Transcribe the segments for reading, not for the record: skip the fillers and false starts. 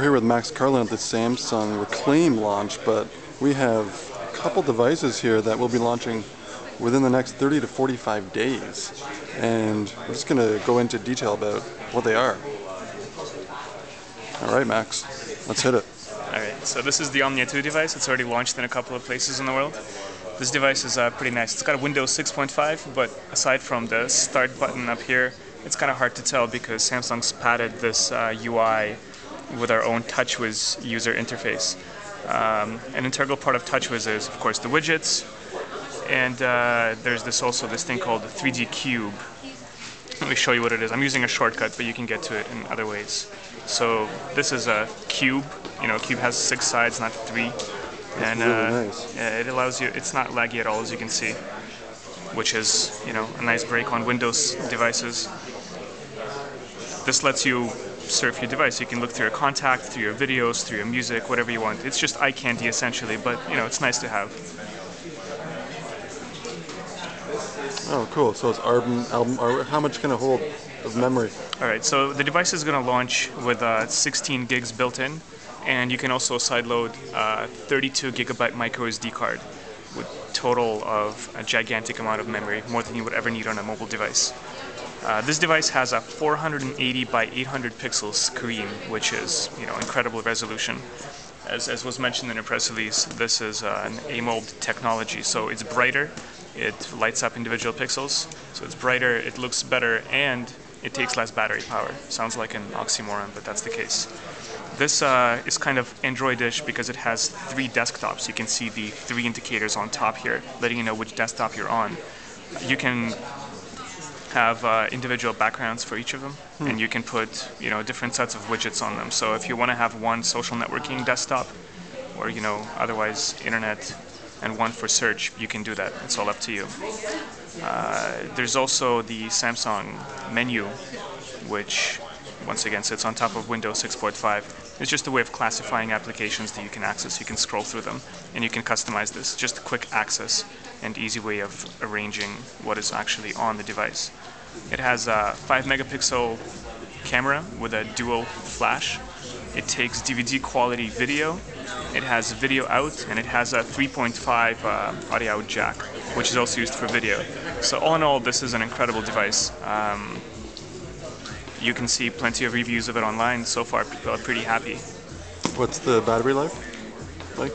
We're here with Max Carlin at the Samsung Reclaim launch, but we have a couple devices here that will be launching within the next 30 to 45 days. And we're just going to go into detail about what they are. All right, Max, let's hit it. Alright, so this is the Omnia 2 device. It's already launched in a couple of places in the world. This device is pretty nice. It's got a Windows 6.5, but aside from the start button up here, it's kind of hard to tell because Samsung's padded this UI with our own TouchWiz user interface. An integral part of TouchWiz is, of course, the widgets, and there's this thing called the 3D Cube. Let me show you what it is. I'm using a shortcut, but you can get to it in other ways. So this is a cube. You know, a cube has 6 sides, not 3. That's really nice. It allows you. It's not laggy at all, as you can see, which is, you know, a nice break on Windows devices. This lets you surf your device. You can look through your contact, through your videos, through your music, whatever you want. It's just eye candy essentially, but you know, it's nice to have. Oh, cool. So it's album. How much can it hold of memory? All right. So the device is going to launch with 16 gigs built in, and you can also sideload 32 gigabyte micro SD card with total of a gigantic amount of memory, more than you would ever need on a mobile device. This device has a 480 by 800 pixel screen, which is, you know, incredible resolution. As was mentioned in the press release, this is an AMOLED technology, so it's brighter. It lights up individual pixels, so it's brighter, it looks better, and it takes less battery power. Sounds like an oxymoron, but that's the case. This is kind of Android-ish because it has 3 desktops. You can see the 3 indicators on top here, letting you know which desktop you're on. You can have individual backgrounds for each of them, and you can put, you know, different sets of widgets on them. So if you want to have one social networking desktop, or, you know, otherwise internet, and one for search, you can do that. It's all up to you. There's also the Samsung menu, which once again sits on top of Windows 6.5. It's just a way of classifying applications that you can access. You can scroll through them, and you can customize this. Just a quick access and easy way of arranging what is actually on the device. It has a 5 megapixel camera with a dual flash. It takes DVD quality video. It has video out, and it has a 3.5 audio out jack, which is also used for video. So all in all, this is an incredible device. You can see plenty of reviews of it online. So far, people are pretty happy. What's the battery life like?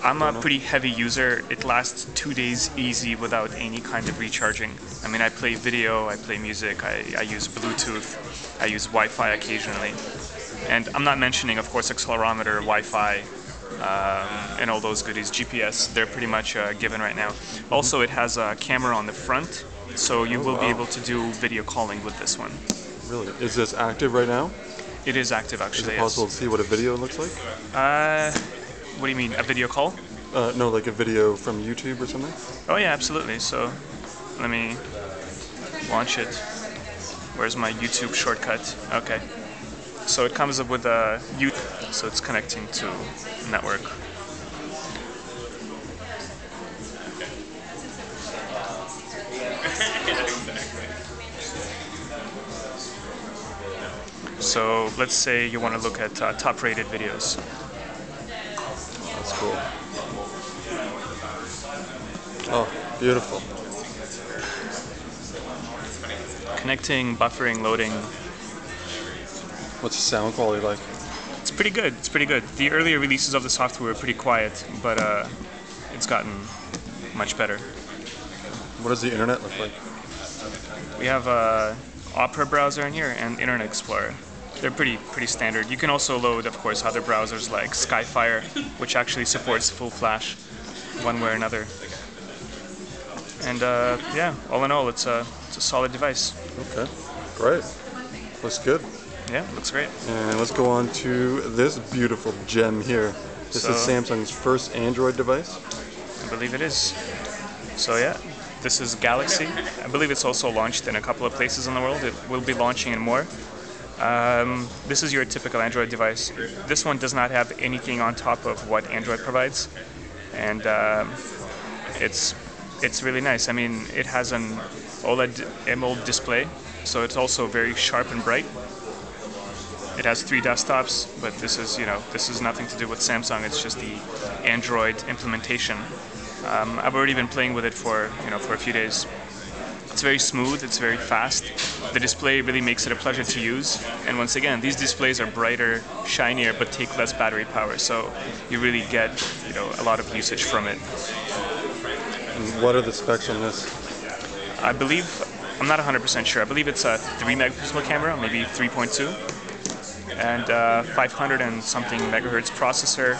I'm a pretty heavy user. It lasts 2 days easy without any kind of recharging. I mean, I play video, I play music, I use Bluetooth, I use Wi-Fi occasionally. And I'm not mentioning, of course, accelerometer, Wi-Fi, and all those goodies. GPS, they're pretty much given right now. Also, it has a camera on the front, so you will be able to do video calling with this one. Really? Is this active right now? It is active, actually. Is it possible to see what a video looks like? What do you mean, a video call? No, like a video from YouTube or something? Oh yeah, absolutely. So let me launch it. Where's my YouTube shortcut? Okay. So it comes up with a YouTube, so it's connecting to network. So let's say you want to look at top-rated videos. That's cool. Oh, beautiful. Connecting, buffering, loading. What's the sound quality like? It's pretty good. It's pretty good. The earlier releases of the software were pretty quiet, but it's gotten much better. What does the internet look like? We have Opera browser in here and Internet Explorer. They're pretty standard. You can also load, of course, other browsers like Skyfire, which actually supports full flash, one way or another. And yeah, all in all, it's a solid device. Okay, great. Looks good. Yeah, looks great. And let's go on to this beautiful gem here. This is Samsung's first Android device. I believe it is. So yeah, this is Galaxy. I believe it's also launched in a couple of places in the world. It will be launching in more. This is your typical Android device. This one does not have anything on top of what Android provides, and it's really nice. I mean, it has an OLED AMOLED display, so it's also very sharp and bright. It has 3 desktops, but this is, this is nothing to do with Samsung. It's just the Android implementation. I've already been playing with it for, for a few days. It's very smooth, it's very fast. The display really makes it a pleasure to use. And once again, these displays are brighter, shinier, but take less battery power. So you really get, a lot of usage from it. And what are the specs on this? I believe, I'm not 100% sure. I believe it's a 3 megapixel camera, maybe 3.2. And 500 and something megahertz processor.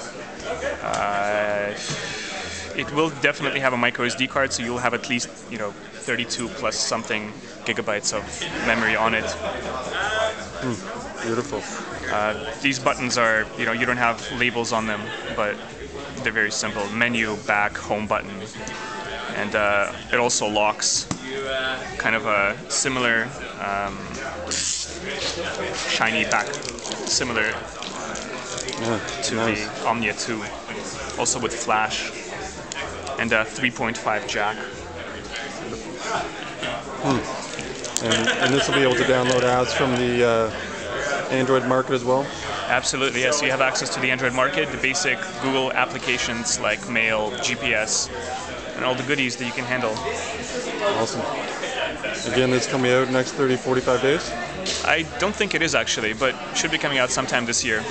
It will definitely have a micro SD card, so you'll have at least 32 plus something gigabytes of memory on it. Beautiful. These buttons are, you don't have labels on them, but they're very simple. Menu, back, home button, and it also locks. Kind of a similar shiny back, similar to nice. the Omnia 2, also with flash. And a 3.5 jack. And this will be able to download apps from the Android market as well? Absolutely, yes. You have access to the Android market, the basic Google applications like Mail, GPS, and all the goodies that you can handle. Awesome. Again, this is coming out next 30, 45 days? I don't think it is actually, but should be coming out sometime this year.